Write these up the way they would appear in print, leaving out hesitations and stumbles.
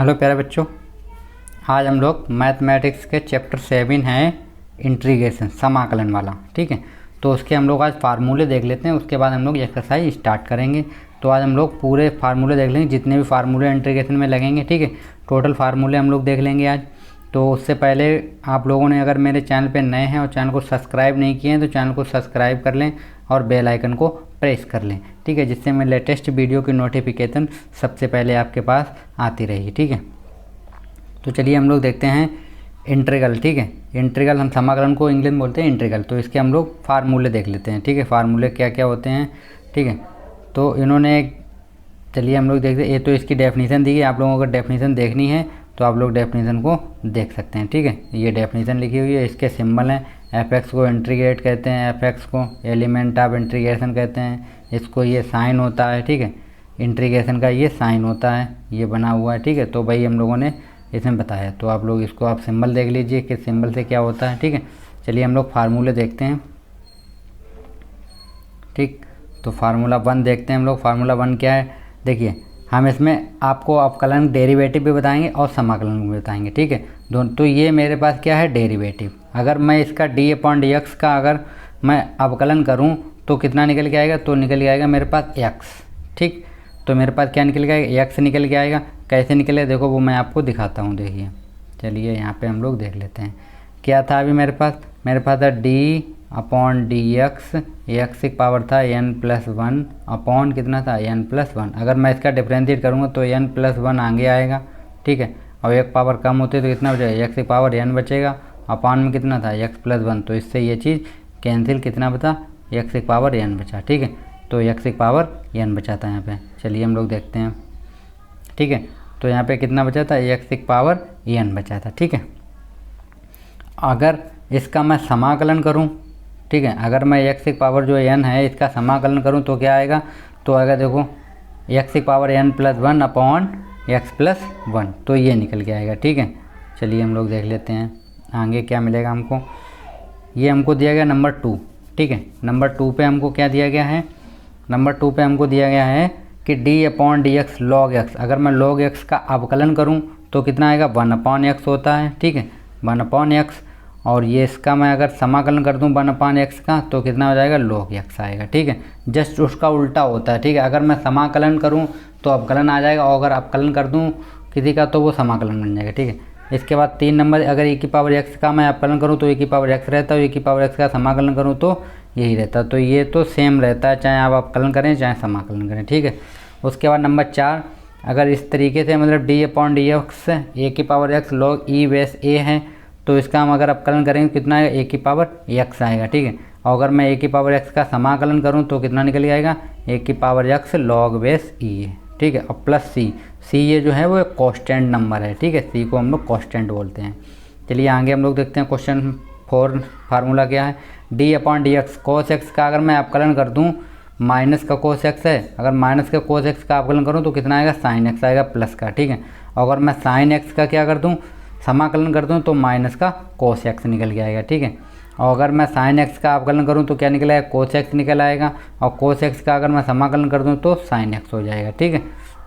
Hello प्यारे बच्चों, आज हम लोग मैथमेटिक्स के चैप्टर 7 हैं इंटीग्रेशन, समाकलन वाला। ठीक है, तो उसके हम लोग आज फार्मूले देख लेते हैं। उसके बाद हम लोग एक्सरसाइज स्टार्ट करेंगे। तो आज हम लोग पूरे फार्मूले देख लेंगे, जितने भी फार्मूले इंटीग्रेशन में लगेंगे। ठीक है, टोटल फार्मूले हम लोग देख लेंगे आज। तो उससे पहले आप लोगों ने अगर मेरे चैनल पे नए हैं और चैनल को सब्सक्राइब नहीं किए हैं तो चैनल को सब्सक्राइब कर लें और बेल आइकन को प्रेस कर लें। ठीक है, जिससे मैं लेटेस्ट वीडियो की नोटिफिकेशन सबसे पहले आपके पास आती रहेगी। ठीक है, तो चलिए हम लोग देखते हैं इंटीग्रल। ठीक है, इंटीग्रल हम समाकलन को इंग्लिश में बोलते हैं इंटीग्रल। तो इसके हम लोग फार्मूले देख लेते हैं। ठीक है, फार्मूले क्या क्या होते हैं। ठीक है, तो इन्होंने चलिए हम लोग देखते हैं। ये तो इसकी डेफिनेशन दी है, आप लोगों को अगर डेफिनेशन देखनी है तो आप लोग डेफिनेशन को देख सकते हैं। ठीक है, ये डेफिनेशन लिखी हुई है, इसके सिंबल हैं। एफ को इंटीग्रेट कहते हैं, एफ को एलिमेंट ऑफ इंटीग्रेशन कहते हैं। इसको ये साइन होता है। ठीक है, इंटीग्रेशन का ये साइन होता है, ये बना हुआ है। ठीक है, तो भाई हम लोगों ने इसमें बताया, तो आप लोग इसको आप सिंबल देख लीजिए कि सिंबल से क्या होता है। ठीक है, चलिए हम लोग फार्मूले देखते हैं। ठीक, तो फार्मूला 1 देखते हैं हम लोग। फार्मूला 1 क्या है, देखिए हम इसमें आपको अवकलन डेरिवेटिव भी बताएंगे और समाकलन भी बताएंगे। ठीक है, दोनों। तो ये मेरे पास क्या है, डेरिवेटिव। अगर मैं इसका d/dx का अगर मैं अवकलन करूं तो कितना निकल के आएगा, तो निकल के आएगा मेरे पास x। ठीक, तो मेरे पास क्या निकल के आएगा, x निकल के आएगा। कैसे निकले देखो, वो मैं आपको दिखाता हूँ। देखिए, चलिए यहाँ पे हम लोग देख लेते हैं क्या था। अभी मेरे पास था d/dx, x की पावर था n+1 अपॉन कितना था, n+1। अगर मैं इसका डिफ्रेंशिएट करूँगा तो n+1 आगे आएगा। ठीक है, और एक पावर कम होती है तो कितना बचेगा, x की पावर n बचेगा। अपॉन में कितना था, x+1। तो इससे ये चीज़ कैंसिल, कितना बचा, x की पावर n बचा। ठीक है, तो x की पावर n बचा था यहाँ पे। चलिए हम लोग देखते हैं। ठीक है, तो यहाँ पे कितना बचा था, x की पावर n बचा था। ठीक है, अगर इसका मैं समाकलन करूँ, ठीक है, अगर मैं x की पावर जो n है इसका समाकलन करूँ तो क्या आएगा, तो आएगा देखो x की पावर n+1 अपॉन x+1। तो ये निकल के आएगा। ठीक है, चलिए हम लोग देख लेते हैं आगे क्या मिलेगा हमको। ये हमको दिया गया नंबर 2। ठीक है, नंबर 2 पे हमको क्या दिया गया है, नंबर 2 पे हमको दिया गया है कि d/dx log x। अगर मैं log x का अवकलन करूं तो कितना आएगा, 1/x होता है। ठीक है, 1/x। और ये इसका मैं अगर समाकलन कर दूं 1/x का तो कितना हो जाएगा, log x आएगा। ठीक है, जस्ट उसका उल्टा होता है। ठीक है, अगर मैं समाकलन करूं तो अवकलन आ जाएगा, और अगर अवकलन कर दूं किसी का तो वो समाकलन बन जाएगा। ठीक है, इसके बाद 3 नंबर, अगर e⁻x का मैं अवकलन करूँ तो e⁻x रहता है, e⁻x का समाकलन करूँ तो यही रहता। तो ये तो सेम रहता है, चाहे आप अवकलन करें चाहे समाकलन करें। ठीक है, उसके बाद नंबर 4, अगर इस तरीके से मतलब d/dx a⁻x log e⁻a है तो इसका हम अगर अवकलन करेंगे कितना आएगा, a⁻x आएगा। ठीक है, और अगर मैं a⁻x का समाकलन करूँ तो कितना निकल जाएगा, a⁻x log e है। ठीक है, और प्लस c ये जो है वो एक कांस्टेंट नंबर है। ठीक है, c को हम लोग कांस्टेंट बोलते हैं। चलिए आगे हम लोग देखते हैं क्वेश्चन 4 फार्मूला क्या है। d/dx cos x का अगर मैं अवकलन कर दूं, माइनस का cos x है, अगर माइनस का cos x का अवकलन करूं तो कितना आएगा, sin x आएगा प्लस का। ठीक है, और अगर मैं sin x का क्या कर दूं, समाकलन कर दूं तो माइनस का cos x निकल के आएगा। ठीक है, और अगर मैं sin x का अवकलन करूं तो क्या निकल आएगा, cos x निकल आएगा, और cos x का अगर मैं समाकलन कर दूं तो sin x हो जाएगा। ठीक है,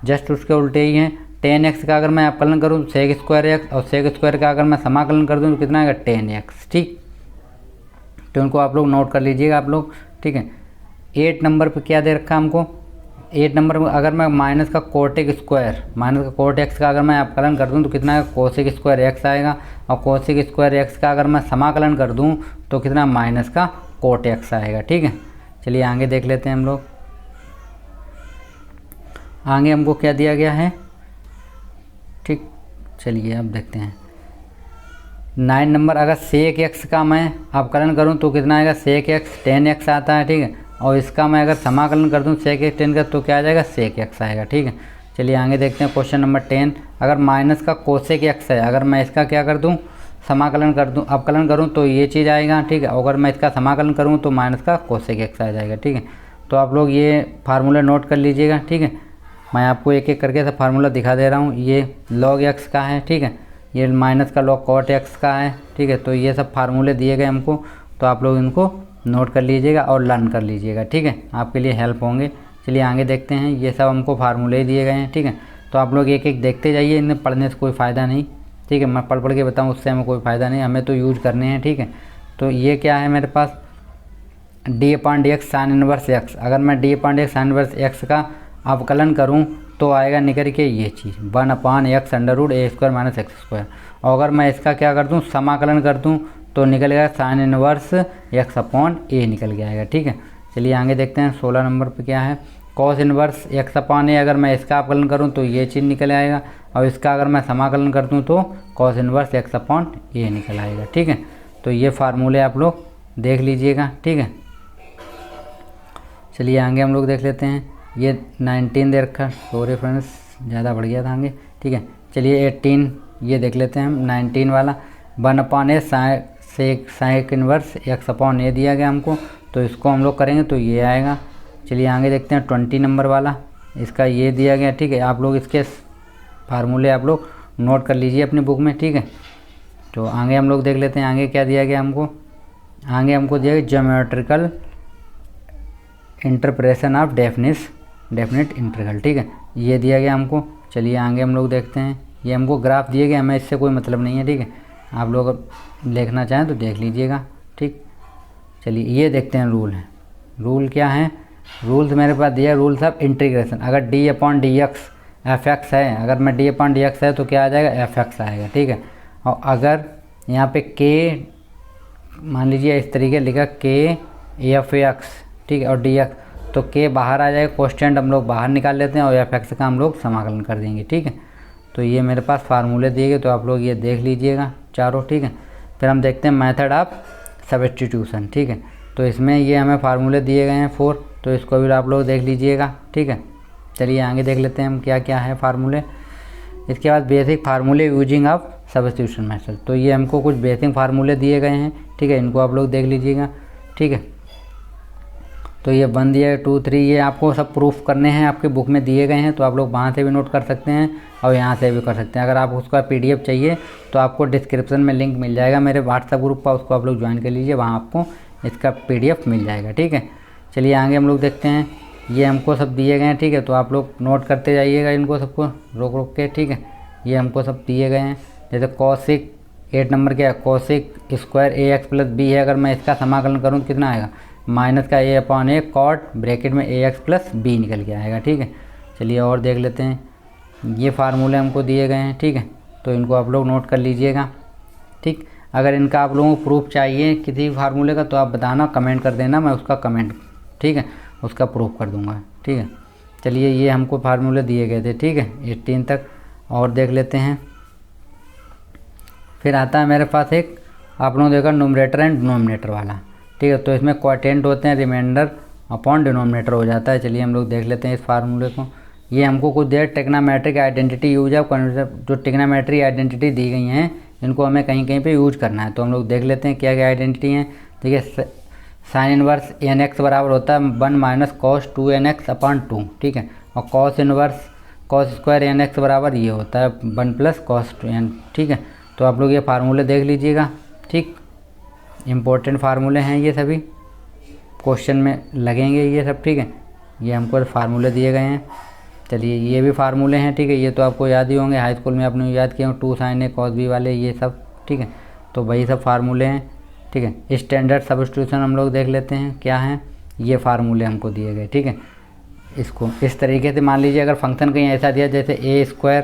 जस्ट उसके उल्टे ही हैं। tan x का अगर मैं अवकलन करूँ sec²x, और sec² का अगर मैं समाकलन कर दूँ तो कितना आएगा, tan x। ठीक, तो उनको आप लोग नोट कर लीजिएगा आप लोग। ठीक है, 8 नंबर पे क्या दे रखा हमको, 8 नंबर में अगर मैं माइनस का cot x का अगर मैं अवकलन कर दूँ तो कितना आएगा, cos² x आएगा, और cos² x का अगर मैं समाकलन कर दूँ तो कितना माइनस का cot x आएगा। ठीक है, चलिए आगे देख लेते हैं हम लोग। आगे हमको क्या दिया गया है। ठीक, चलिए अब देखते हैं 9 नंबर, अगर sec x का मैं अवकलन करूं तो कितना आएगा, sec x tan x आता है। ठीक है, और इसका मैं अगर समाकलन कर दूं sec x tan का तो क्या आ जाएगा, sec x आएगा। ठीक है, चलिए आगे देखते हैं क्वेश्चन नंबर 10। अगर माइनस का cosec x है, अगर मैं इसका क्या कर दूं, समाकलन कर दूं, अवकलन करूं तो ये चीज़ आएगा। ठीक है, अगर मैं इसका समाकलन करूँ तो माइनस का cosec x आ जाएगा। ठीक है, तो आप लोग ये फार्मूला नोट कर लीजिएगा। ठीक है, मैं आपको एक एक करके सब फार्मूला दिखा दे रहा हूँ। ये log x का है। ठीक है, ये माइनस का log cot x का है। ठीक है, तो ये सब फार्मूले दिए गए हमको, तो आप लोग इनको नोट कर लीजिएगा और लर्न कर लीजिएगा। ठीक है, आपके लिए हेल्प होंगे। चलिए आगे देखते हैं, ये सब हमको फार्मूले दिए गए हैं। ठीक है, तो आप लोग एक एक देखते जाइए, इन्हें पढ़ने से कोई फ़ायदा नहीं, ठीक है। मैं पढ़ के बताऊँ उससे हमें कोई फ़ायदा नहीं, हमें तो यूज करने हैं, ठीक है। तो ये क्या है मेरे पास, d/dx साइन इनवर्स x। अगर मैं d/dx साइन इनवर्स x का अवकलन करूं तो आएगा निकल के ये चीज़ 1/x √a² - x²। और अगर मैं इसका क्या कर दूं, समाकलन कर दूं तो निकलेगा साइन इनवर्स x/a निकल के आएगा, ठीक है। चलिए आगे देखते हैं 16 नंबर पे क्या है, कॉस इनवर्स x/a। अगर मैं इसका अवकलन करूँ तो ये चीज़ निकल आएगा, और इसका अगर मैं समाकलन कर दूँ तो कॉस इनवर्स x/a निकल आएगा, ठीक है। तो ये फार्मूले आप लोग देख लीजिएगा, ठीक है। चलिए आगे हम लोग देख लेते हैं, ये 19 दे रखा, सॉरी फ्रेंड्स ज़्यादा बढ़ गया था आगे, ठीक है। चलिए 18 ये देख लेते हैं हम, 19 वाला 1/a साइक इनवर्स x/a दिया गया हमको, तो इसको हम लोग करेंगे तो ये आएगा। चलिए आगे देखते हैं 20 नंबर वाला, इसका ये दिया गया, ठीक है। आप लोग इसके फार्मूले आप लोग नोट कर लीजिए अपनी बुक में, ठीक है। तो आगे हम लोग देख लेते हैं, आगे क्या दिया गया हमको, आगे हमको दिया गया geometrical interpretation of definite integral, ठीक है, ये दिया गया हमको। चलिए आगे हम लोग देखते हैं, ये हमको ग्राफ दिए गए, हमें इससे कोई मतलब नहीं है, ठीक है। आप लोग देखना चाहें तो देख लीजिएगा, ठीक। चलिए ये देखते हैं रूल है, रूल क्या है, रूल्स मेरे पास दिया रूल्स ऑफ इंटीग्रेशन। अगर d/dx f(x) है, अगर मैं d/dx है तो क्या आ जाएगा, f(x) आएगा, ठीक है। और अगर यहाँ पे k मान लीजिए इस तरीके लिखा k f(x), ठीक है, और dx, तो k बाहर आ जाएगा, कॉन्स्टेंट हम लोग बाहर निकाल लेते हैं और f(x) का हम लोग समाकलन कर देंगे, ठीक है। तो ये मेरे पास फार्मूले दिए गए, तो आप लोग ये देख लीजिएगा चारों, ठीक है। फिर हम देखते हैं मेथड ऑफ सब्स्टिट्यूशन, ठीक है। तो इसमें ये हमें फार्मूले दिए गए हैं 4, तो इसको भी आप लोग देख लीजिएगा, ठीक है। चलिए आगे देख लेते हैं हम क्या क्या है फार्मूले। इसके बाद बेसिक फार्मूले यूजिंग ऑफ सब्स्टिट्यूशन मेथड, तो ये हमको कुछ बेसिक फार्मूले दिए गए हैं, ठीक है, इनको आप लोग देख लीजिएगा, ठीक है। तो ये 1 दिया है, 2, 3, ये आपको सब प्रूफ करने हैं, आपके बुक में दिए गए हैं, तो आप लोग वहाँ से भी नोट कर सकते हैं और यहाँ से भी कर सकते हैं। अगर आप उसका PDF चाहिए तो आपको डिस्क्रिप्शन में लिंक मिल जाएगा मेरे व्हाट्सएप ग्रुप का, उसको आप लोग ज्वाइन कर लीजिए, वहाँ आपको इसका PDF मिल जाएगा, ठीक है। चलिए आगे हम लोग देखते हैं, ये हमको सब दिए गए हैं, ठीक है, तो आप लोग नोट करते जाइएगा इनको सबको रोक रोक के, ठीक है। ये हमको सब दिए गए हैं, जैसे कॉसिक 8 नंबर क्या है, कॉसिक स्क्वायर ax + b है, अगर मैं इसका समाकलन करूँ तो कितना आएगा, माइनस का a/a कॉट ब्रैकेट में ax + b निकल के आएगा, ठीक है। चलिए और देख लेते हैं, ये फार्मूले हमको दिए गए हैं, ठीक है, तो इनको आप लोग नोट कर लीजिएगा, ठीक। अगर इनका आप लोगों को प्रूफ चाहिए किसी फार्मूले का तो आप बताना, कमेंट कर देना, मैं उसका कमेंट, ठीक है, उसका प्रूफ कर दूंगा, ठीक है। चलिए ये हमको फार्मूले दिए गए थे, ठीक है, 18 तक। और देख लेते हैं, फिर आता है मेरे पास एक, आप लोगों ने देखा न्यूमरेटर एंड डिनोमिनेटर वाला, ठीक है, तो इसमें क्वोटिएंट होते हैं, रिमाइंडर अपॉन डिनोमिनेटर हो जाता है। चलिए हम लोग देख लेते हैं इस फार्मूले को। ये हमको कुछ देर trigonometric identity use of conversion, जो ट्रिग्नोमेट्रिक आइडेंटिटी दी गई हैं इनको हमें कहीं कहीं पे यूज करना है, तो हम लोग देख लेते हैं क्या क्या आइडेंटिटी हैं, ठीक है। साइन इनवर्स nx बराबर होता है 1 - cos 2nx/2, ठीक है, और cos inverse cos square nx बराबर ये होता है 1 + cos 2n, ठीक है। तो आप लोग ये फार्मूले देख लीजिएगा, ठीक, इम्पोर्टेंट फार्मूले हैं ये सभी, क्वेश्चन में लगेंगे ये सब, ठीक है। ये हमको फार्मूले दिए गए हैं। चलिए ये भी फार्मूले हैं, ठीक है, ये तो आपको याद ही होंगे, हाई स्कूल में आपने याद किए होंगे, 2 sin a cos b वाले ये सब, ठीक है। तो वही सब फार्मूले हैं, ठीक है। स्टैंडर्ड सब्स्टिट्यूशन हम लोग देख लेते हैं क्या है, ये फार्मूले हमको दिए गए, ठीक है। इसको इस तरीके से मान लीजिए, अगर फंक्शन कहीं ऐसा दिया जैसे a²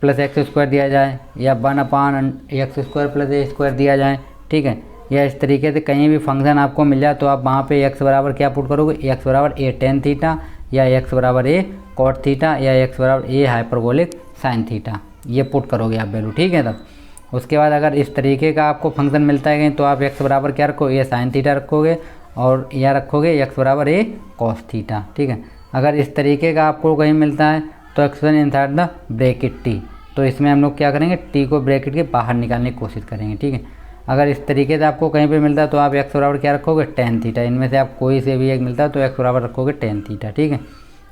+ x² दिया जाए, या 1/x² + a² दिया जाए, ठीक है, या इस तरीके से कहीं भी फंक्शन आपको मिल जाए तो आप वहाँ पे x बराबर क्या पुट करोगे, x बराबर a tan थीटा, या x बराबर a cot थीटा, या x बराबर a हाइपरबोलिक sin थीटा, ये पुट करोगे आप वैल्यू, ठीक है। तब उसके बाद अगर इस तरीके का आपको फंक्शन मिलता है कहीं तो आप x बराबर क्या रखोगे, a sin थीटा रखोगे, और या रखोगे x बराबर a cos थीटा, ठीक है। अगर इस तरीके का आपको कहीं मिलता है तो expression inside the bracket t, तो इसमें हम लोग क्या करेंगे, t को ब्रैकेट के बाहर निकालने की कोशिश करेंगे, ठीक है। अगर इस तरीके से आपको कहीं पे मिलता है तो आप x बराबर क्या रखोगे, tan थीटा, इनमें से आप कोई से भी एक मिलता है तो x बराबर रखोगे tan थीटा, ठीक है।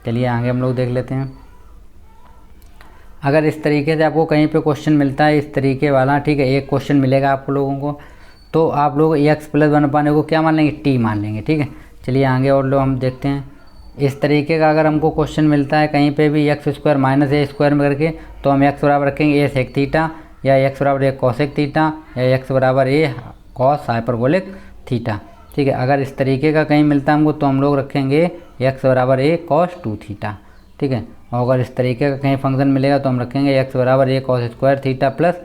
चलिए आगे हम लोग देख लेते हैं, अगर इस तरीके से आपको कहीं पे क्वेश्चन मिलता है इस तरीके वाला, ठीक है, एक क्वेश्चन मिलेगा आप लोगों को, तो आप लोग x + 1 को क्या मान लेंगे, t मान लेंगे, ठीक है। चलिए आगे और लोग हम देखते हैं, इस तरीके का अगर हमको क्वेश्चन मिलता है कहीं पे भी एक्स स्क्वायर माइनस ए स्क्वायर में करके, तो हम एक्स बराबर रखेंगे ए सेक थीटा, या एक्स बराबर ए कॉसेक थीटा, या एक्स बराबर ए कॉस हाइपरबोलिक थीटा। ठीक है, अगर इस तरीके का कहीं मिलता है हमको तो हम लोग रखेंगे एक्स बराबर ए कॉस 2 थीटा। ठीक है, और अगर इस तरीके का कहीं फंक्शन मिलेगा तो हम रखेंगे एक्स बराबर A cos square theta plus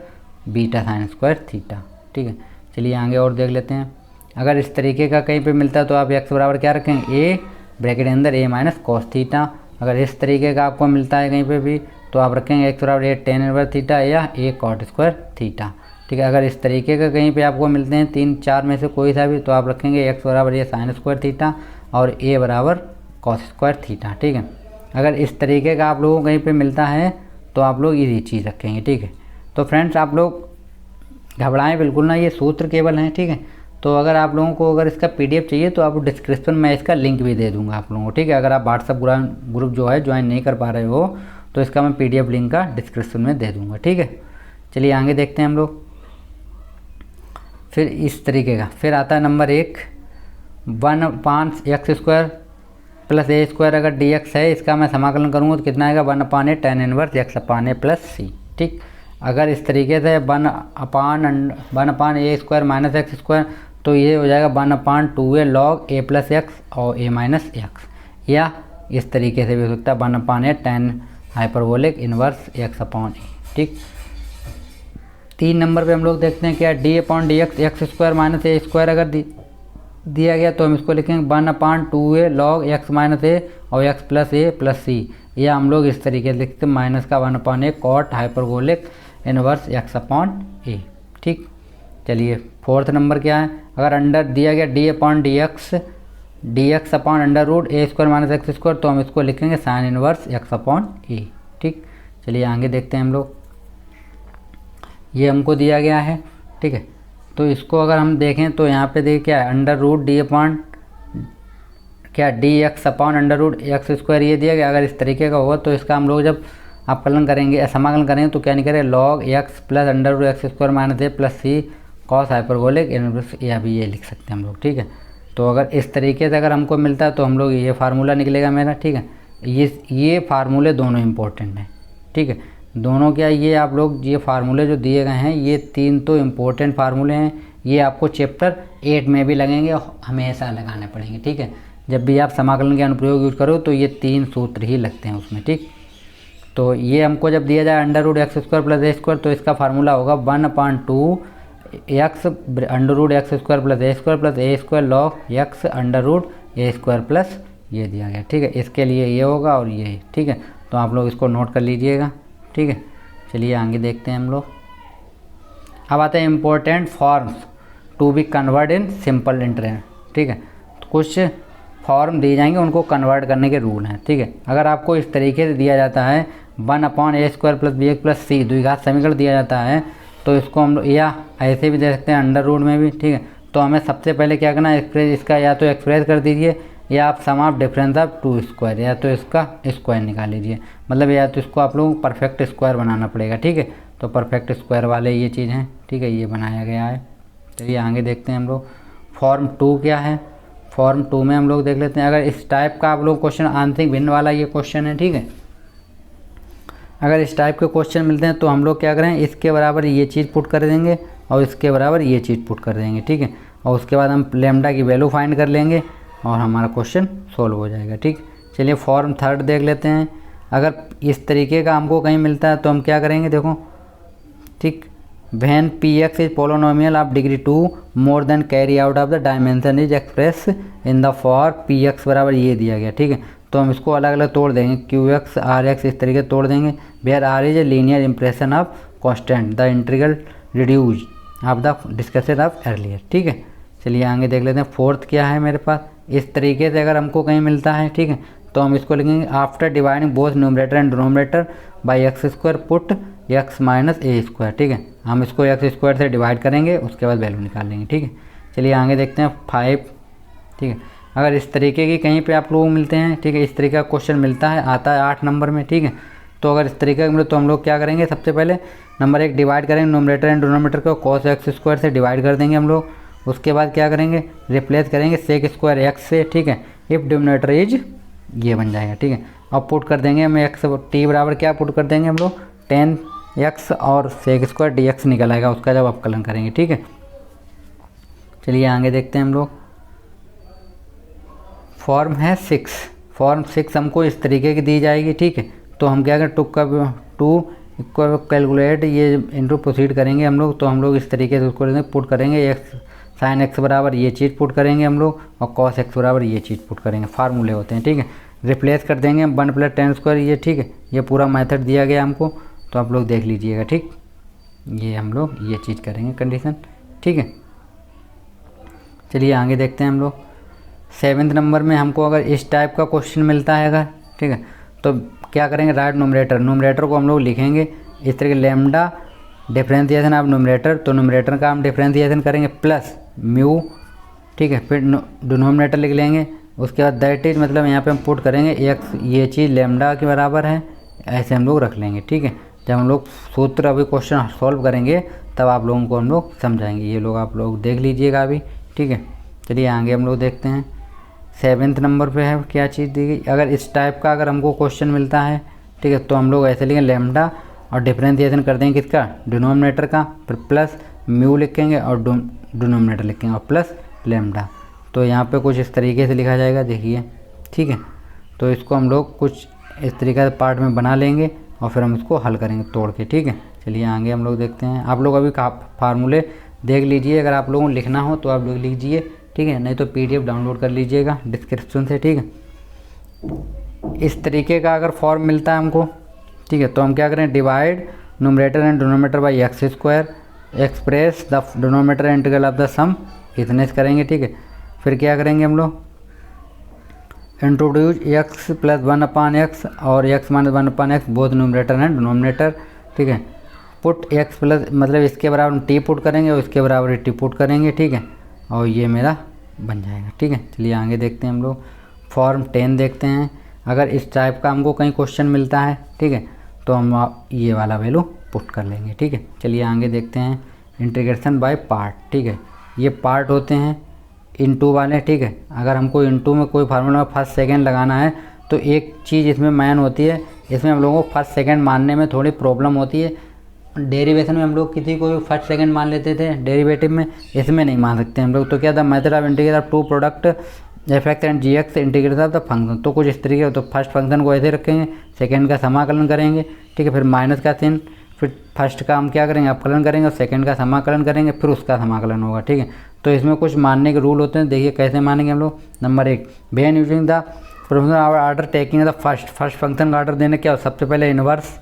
beta sine square theta. ठीक है, चलिए आगे और देख लेते हैं। अगर इस तरीके का कहीं पे मिलता है तो आप एक्स बराबर क्या रखेंगे, ए ब्रैकेट के अंदर ए माइनस कॉस थीटा। अगर इस तरीके का आपको मिलता है कहीं पे भी तो आप रखेंगे एक्स बराबर ए टेन इनवर्स थीटा या ए कॉट स्क्वायर थीटा। ठीक है, अगर इस तरीके का कहीं पे आपको मिलते हैं 3-4 में से कोई सा भी तो आप रखेंगे एक्स बराबर ए साइन स्क्वायर थीटा और ए बराबर कॉस स्क्वायर थीटा। ठीक है, अगर इस तरीके का आप लोगों को कहीं पे मिलता है तो आप लोग ये चीज़ रखेंगे। ठीक है, तो फ्रेंड्स आप लोग घबराएं बिल्कुल ना, ये सूत्र केवल हैं। ठीक है, तो अगर आप लोगों को अगर इसका PDF चाहिए तो आपको डिस्क्रिप्शन में इसका लिंक भी दे दूंगा आप लोगों को। ठीक है, अगर आप व्हाट्सअप ग्रुप जो है ज्वाइन नहीं कर पा रहे हो तो इसका मैं PDF लिंक का डिस्क्रिप्शन में दे दूंगा। ठीक है, चलिए आगे देखते हैं हम लोग। फिर इस तरीके का फिर आता है number 1, 1/x square plus A square अगर dx है, इसका मैं समाकलन करूँगा तो कितना आएगा 1/a tan इनवर्स x अपान ए प्लस सी। ठीक, अगर इस तरीके से 1/a square minus x square तो ये हो जाएगा 1/2a log a plus x और a माइनस एक्स, या इस तरीके से भी हो सकता है 1/a tan hyperbolic inverse x upon A. ठीक, 3 नंबर पे हम लोग देखते हैं क्या d/dx एक्स स्क्वायर माइनस ए स्क्वायर अगर दिया गया तो हम इसको लिखेंगे 1/2a log x माइनस ए और x प्लस ए प्लस सी, या हम लोग इस तरीके से लिखते हैं माइनस का 1/a cot hyperbolic inverse x upon A. ठीक, चलिए 4th नंबर क्या है, अगर अंडर दिया गया dx upon under root A square minus x square तो हम इसको लिखेंगे sine inverse x upon A. ठीक, चलिए आगे देखते हैं हम लोग। ये हमको दिया गया है। ठीक है, तो इसको अगर हम देखें तो यहाँ पे देखिए क्या है, under root dx upon under root x square ये दिया गया। अगर इस तरीके का होगा तो इसका हम लोग जब अपकलन करेंगे समाकलन करेंगे तो क्या नहीं करें log X plus under root x square minus A plus C cos hyperbolic inverse, या भी ये लिख सकते हैं हम लोग। ठीक है, तो अगर इस तरीके से अगर हमको मिलता है तो हम लोग ये फार्मूला निकलेगा मेरा। ठीक है, ये फार्मूले दोनों इम्पोर्टेंट हैं। ठीक है, दोनों क्या ये आप लोग ये फार्मूले जो दिए गए हैं ये 3 तो इम्पोर्टेंट फार्मूले हैं, ये आपको चैप्टर 8 में भी लगेंगे और हमेशा लगाने पड़ेंगे। ठीक है, जब भी आप समाकलन के अनुप्रयोग यूज करो तो ये 3 सूत्र ही लगते हैं उसमें। ठीक, तो ये हमको जब दिया जाए under root x square plus A square तो इसका फार्मूला होगा 1/2x under root x square plus A square log X under root A square plus ये दिया गया। ठीक है, इसके लिए ये होगा और ये। ठीक है, तो आप लोग इसको नोट कर लीजिएगा। ठीक है, चलिए आगे देखते हैं हम लोग। अब आते हैं important forms to be convert in simple interest. ठीक है, तो कुछ फॉर्म दिए जाएंगे उनको कन्वर्ट करने के रूल हैं। ठीक है, अगर आपको इस तरीके से दिया जाता है 1/a square plus bx plus C द्विघात समीकरण दिया जाता है तो इसको हम लोग या ऐसे भी दे सकते हैं अंडर रूट में भी। ठीक है, तो हमें सबसे पहले क्या करना है एक्सप्रेस इसका या तो एक्सप्रेस कर दीजिए या आप सम ऑफ डिफरेंस ऑफ 2 स्क्वायर या तो इसका स्क्वायर निकाल लीजिए, मतलब या तो इसको आप लोगों को परफेक्ट स्क्वायर बनाना पड़ेगा। ठीक है, तो परफेक्ट स्क्वायर वाले ये चीज़ हैं। ठीक है, ये बनाया गया है। चलिए आगे देखते हैं हम लोग। फॉर्म 2 क्या है, फॉर्म 2 में हम लोग देख लेते हैं। अगर इस टाइप का आप लोग क्वेश्चन आंशिक भिन्न वाला ये क्वेश्चन है। ठीक है, अगर इस टाइप के क्वेश्चन मिलते हैं तो हम लोग क्या करें इसके बराबर ये चीज़ पुट कर देंगे और इसके बराबर ये चीज़ पुट कर देंगे। ठीक है, और उसके बाद हम लैम्डा की वैल्यू फाइंड कर लेंगे और हमारा क्वेश्चन सोल्व हो जाएगा। ठीक, चलिए फॉर्म 3 देख लेते हैं। अगर इस तरीके का हमको कहीं मिलता है तो हम क्या करेंगे देखो। ठीक, when px is polynomial of degree 2 more than carry out of the dimension is express in the for px बराबर ये दिया गया। ठीक है, तो हम इसको अलग अलग तोड़ देंगे qx rx इस तरीके तोड़ देंगे। Where r is a linear impression of constant the integral reduce of the discussion of earlier. ठीक है, चलिए आगे देख लेते हैं। 4th क्या है मेरे पास, इस तरीके से अगर हमको कहीं मिलता है। ठीक है, तो हम इसको लिखेंगे after dividing both numerator and denominator by x square put x minus A square. ठीक है, हम इसको एक्स स्क्वायर से डिवाइड करेंगे उसके बाद वैल्यू निकाल लेंगे। ठीक है, चलिए आगे देखते हैं 5। ठीक है, अगर इस तरीके की कहीं पे आप लोग मिलते हैं। ठीक है, इस तरीके का क्वेश्चन मिलता है आता है 8 नंबर में। ठीक है, तो अगर इस तरीके का मिले तो हम लोग क्या करेंगे सबसे पहले नंबर 1 डिवाइड करेंगे न्यूमरेटर एंड डिनोमिनेटर को कॉस एक्स स्क्वायर से डिवाइड कर देंगे हम लोग। उसके बाद क्या करेंगे रिप्लेस करेंगे सेक स्क्वायर एक्स से। ठीक है, इफ़ डिनोमिनेटर इज ये बन जाएगा, ठीक है। अब पुट कर देंगे हम एक्स टी बराबर क्या पुट कर देंगे हम लोग 10x और सेक स्क्वायर dx निकल आएगा उसका जब अवकलन करेंगे, ठीक है। चलिए आगे देखते हैं हम लोग। फॉर्म है 6, फॉर्म 6 हमको इस तरीके की दी जाएगी, ठीक है। तो हम क्या करें टू इक्वल कैलकुलेट ये इंटू प्रोसीड करेंगे हम लोग। तो हम लोग इस तरीके से उसको पुट करेंगे एक्स साइन एक्स बराबर ये चीज़ पुट करेंगे हम लोग और कॉस एक्स बराबर ये चीज़ पुट करेंगे, फार्मूले होते हैं, ठीक है। रिप्लेस कर देंगे 1 + tan स्क्वायर ये, ठीक है। ये पूरा मेथड दिया गया हमको, तो आप लोग देख लीजिएगा, ठीक। ये हम लोग ये चीज़ करेंगे कंडीशन, ठीक है। चलिए आगे देखते हैं हम लोग। 7वें नंबर में हमको अगर इस टाइप का क्वेश्चन मिलता है अगर, ठीक है, तो क्या करेंगे राइट नोमरेटर को हम लोग लिखेंगे इस तरीके लैम्डा डिफरेंशिएशन ऑफ नोमरेटर, तो नोमरेटर का हम डिफरेंशिएशन करेंगे प्लस म्यू, ठीक है। फिर डिनोमिनेटर लिख लेंगे, उसके बाद दैट इज मतलब यहाँ पे हम पुट करेंगे एक्स ये चीज़ लैम्डा के बराबर है, ऐसे हम लोग रख लेंगे, ठीक है। जब हम लोग सूत्र अभी क्वेश्चन सॉल्व करेंगे तब आप लोगों को हम लोग समझाएंगे, ये लोग आप लोग देख लीजिएगा अभी, ठीक है। चलिए आगे हम लोग देखते हैं। 7वें नंबर पे है क्या चीज़ दी गई, अगर इस टाइप का अगर हमको क्वेश्चन मिलता है, ठीक है, तो हम लोग ऐसे लिखेंगे लैम्डा और डिफरेंशिएशन कर देंगे किसका डिनोमिनेटर का, फिर प्लस म्यू लिखेंगे और डिनोमिनेटर लिखेंगे और प्लस लैम्डा। तो यहाँ पे कुछ इस तरीके से लिखा जाएगा, देखिए, ठीक है। तो इसको हम लोग कुछ इस तरीके से पार्ट में बना लेंगे और फिर हम इसको हल करेंगे तोड़ के, ठीक है। चलिए आगे हम लोग देखते हैं। आप लोग अभी फार्मूले देख लीजिए, अगर आप लोगों को लिखना हो तो आप लोग लीजिए, ठीक है, नहीं तो PDF डाउनलोड कर लीजिएगा डिस्क्रिप्शन से, ठीक है। इस तरीके का अगर फॉर्म मिलता है हमको, ठीक है, तो हम क्या करें divide numerator and denominator by X square express the denominator integral of the sum, इतने से करेंगे, ठीक है। फिर क्या करेंगे हम लोग इंट्रोड्यूस x + 1/x और x - 1/x both numerator and denominator, ठीक है। पुट x प्लस मतलब इसके बराबर t पुट करेंगे और इसके बराबर t पुट करेंगे, ठीक है, और ये मेरा बन जाएगा, ठीक है। चलिए आगे देखते हैं हम लोग। फॉर्म 10 देखते हैं। अगर इस टाइप का हमको कहीं क्वेश्चन मिलता है, ठीक है, तो हम ये वाला वैल्यू पुट कर लेंगे, ठीक है। चलिए आगे देखते हैं। इंटीग्रेशन बाय पार्ट, ठीक है, ये पार्ट होते हैं इनटू वाले, ठीक है। अगर हमको इनटू में कोई फार्मूला में फर्स्ट सेकंड लगाना है तो एक चीज़ इसमें मैन होती है, इसमें हम लोगों को फर्स्ट सेकंड मानने में थोड़ी प्रॉब्लम होती है। डेरिवेशन में हम लोग किसी को भी फर्स्ट सेकंड मान लेते थे, डेरिवेटिव में इसमें नहीं मान सकते हम लोग। तो क्या था method of integration of two product F) and G) integration of the function, तो कुछ इस तरीके। तो फर्स्ट फंक्शन को ऐसे रखेंगे, सेकंड का समाकलन करेंगे, ठीक है, फिर माइनस का चिन्ह, फिर फर्स्ट का हम क्या करेंगे अवकलन करेंगे और सेकंड का समाकलन करेंगे, फिर उसका समाकलन होगा, ठीक है। तो इसमें कुछ मानने के रूल होते हैं, देखिए कैसे मानेंगे हम लोग। Number 1 when using the function order taking the first function का ऑर्डर देने क्या सबसे पहले इनवर्स,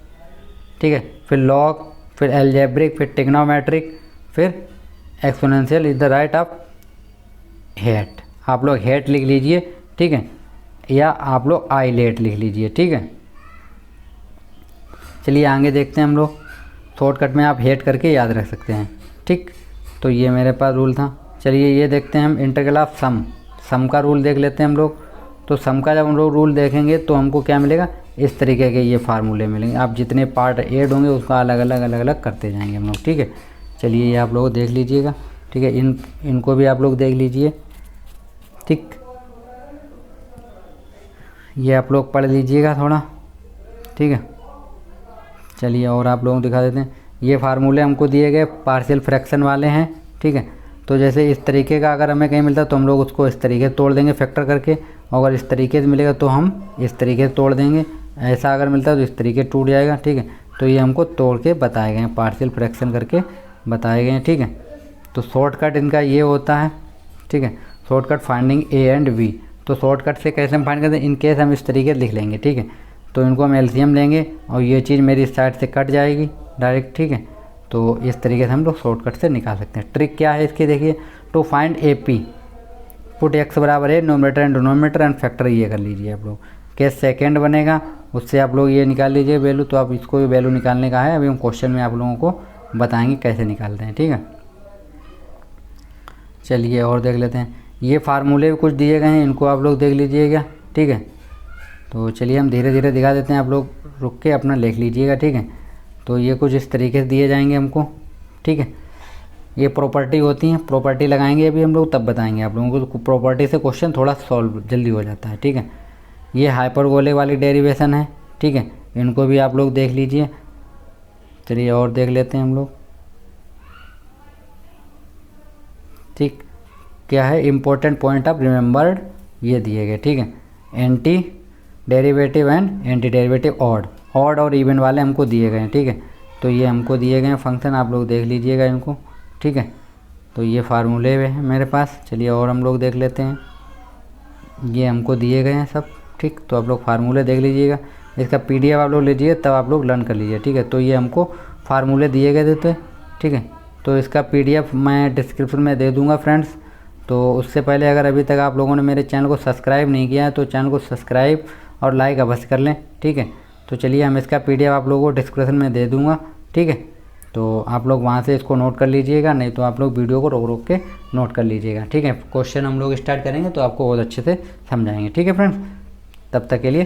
ठीक है, फिर लॉग, फिर एल्जेब्रिक, फिर टिग्नोमेट्रिक, फिर exponential is the right of hate. आप लोग हेट लिख लीजिए, ठीक है, या आप लोग आइलेट लिख लीजिए, ठीक है। चलिए आगे देखते हैं हम लोग। शॉर्टकट में आप हेट करके याद रख सकते हैं, ठीक। तो ये मेरे पास रूल था। चलिए ये देखते हैं हम इंटीग्रल ऑफ सम का रूल देख लेते हैं हम लोग। तो सम का जब हम लोग रूल देखेंगे तो हमको क्या मिलेगा, इस तरीके के ये फार्मूले मिलेंगे। आप जितने पार्ट ऐड होंगे उसका अलग अलग करते जाएंगे हम लोग, ठीक है। चलिए ये आप लोग देख लीजिएगा, ठीक है, इनको भी आप लोग देख लीजिए, ठीक। ये आप लोग पढ़ लीजिएगा थोड़ा, ठीक है। चलिए और आप लोगों को दिखा देते हैं। ये फार्मूले हमको दिए गए पार्शियल फ्रैक्शन वाले हैं, ठीक है। तो जैसे इस तरीके का अगर हमें कहीं मिलता है तो हम लोग उसको इस तरीके से तोड़ देंगे फैक्टर करके, और अगर इस तरीके से मिलेगा तो हम इस तरीके से तोड़ देंगे। ऐसा अगर मिलता है तो इस तरीके टूट जाएगा, ठीक है। तो ये हमको तोड़ के बताए गए हैं, पार्शियल फ्रैक्शन करके बताए गए हैं, ठीक है। तो शॉर्टकट इनका ये होता है, ठीक है, shortcut finding A and B. तो शॉर्टकट से कैसे हम फाइंड करते हैं, इन केस हम इस तरीके से लिख लेंगे, ठीक है। तो इनको हम एलसीएम लेंगे और ये चीज़ मेरी इस साइड से कट जाएगी डायरेक्ट, ठीक है। तो इस तरीके से हम लोग शॉर्टकट से निकाल सकते हैं। ट्रिक क्या है इसकी, देखिए, to find A P put x बराबर है nominator and denominator and factor ये कर लीजिए आप लोग। केस सेकेंड बनेगा, उससे आप लोग ये निकाल लीजिए वैल्यू। तो आप इसको भी वैल्यू निकालने का है, अभी हम क्वेश्चन में आप लोगों को बताएंगे कैसे निकालते हैं, ठीक है। चलिए और देख लेते हैं। ये फार्मूले भी कुछ दिए गए हैं, इनको आप लोग देख लीजिएगा, ठीक है। तो चलिए हम धीरे धीरे दिखा देते हैं, आप लोग रुक के अपना लिख लीजिएगा, ठीक है। तो ये कुछ इस तरीके से दिए जाएंगे हमको, ठीक है। ये प्रॉपर्टी होती हैं, प्रॉपर्टी लगाएंगे अभी हम लोग, तब बताएंगे आप लोगों को। प्रॉपर्टी से क्वेश्चन थोड़ा सॉल्व जल्दी हो जाता है, ठीक है। ये हाइपरबोलिक वाली डेरिवेशन है, ठीक है, इनको भी आप लोग देख लीजिए। चलिए और देख लेते हैं हम लोग, ठीक। क्या है इम्पोर्टेंट पॉइंट ऑफ रिमेंबर्ड, ये दिए गए, ठीक है। Anti derivative and anti derivative odd और इवन वाले हमको दिए गए हैं, ठीक है। तो ये हमको दिए गए हैं फंक्शन, आप लोग देख लीजिएगा इनको, ठीक है। तो ये फार्मूले हैं मेरे पास। चलिए और हम लोग देख लेते हैं, ये हमको दिए गए हैं सब, ठीक। तो आप लोग फार्मूले देख लीजिएगा, इसका PDF आप लोग लीजिए, तब आप लोग लर्न कर लीजिए, ठीक है। तो ये हमको फार्मूले दिए गए थे, ठीक है। तो इसका PDF मैं डिस्क्रिप्शन में दे दूंगा फ्रेंड्स। तो उससे पहले अगर अभी तक आप लोगों ने मेरे चैनल को सब्सक्राइब नहीं किया है तो चैनल को सब्सक्राइब और लाइक अवश्य कर लें, ठीक है। तो चलिए हम इसका PDF आप लोगों को डिस्क्रिप्शन में दे दूँगा, ठीक है। तो आप लोग वहाँ से इसको नोट कर लीजिएगा, नहीं तो आप लोग वीडियो को रोक रोक के नोट कर लीजिएगा, ठीक है। क्वेश्चन हम लोग स्टार्ट करेंगे तो आपको बहुत अच्छे से समझाएंगे, ठीक है फ्रेंड्स। तब तक के लिए